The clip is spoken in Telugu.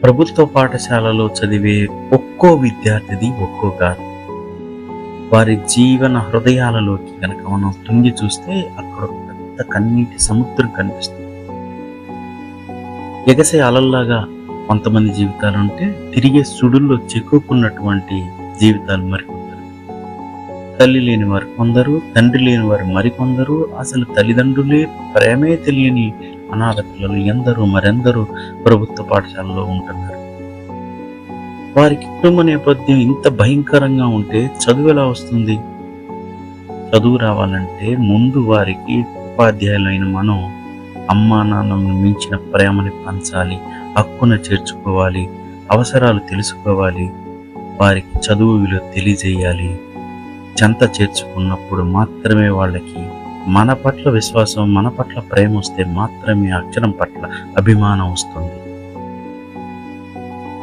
ప్రభుత్వ పాఠశాలలో చదివే ఒక్కో విద్యార్థిది ఒక్కో గాథ. వారి జీవన హృదయాలలోకి కనుక మనం తొంగి చూస్తే అక్కడ ఒక పెద్ద కన్నీటి సముద్రం కనిపిస్తుంది. ఎగసే అలల్లాగా కొంతమంది జీవితాలు ఉంటే, తిరిగే సుడుల్లో చిక్కుకున్నటువంటి జీవితాలు మరికొందరు. తల్లి లేని వారు కొందరు, తండ్రి లేని వారు మరికొందరు, అసలు తల్లిదండ్రులే ప్రేమే తెలియని అనాథ పిల్లలు ఎందరో మరెందరో ప్రభుత్వ పాఠశాలలో ఉంటున్నారు. వారికి కుటుంబ నేపథ్యం ఇంత భయంకరంగా ఉంటే చదువు ఎలా వస్తుంది? చదువు రావాలంటే ముందు వారికి ఉపాధ్యాయులైన మనం అమ్మా నాన్నను మించిన ప్రేమని పంచాలి, హక్కున చేర్చుకోవాలి, అవసరాలు తెలుసుకోవాలి, వారికి చదువు విలువ తెలియజేయాలి. చెంత చేర్చుకున్నప్పుడు మాత్రమే వాళ్ళకి మన పట్ల విశ్వాసం, మన పట్ల ప్రేమ వస్తే మాత్రమే అక్షరం పట్ల అభిమానం వస్తుంది.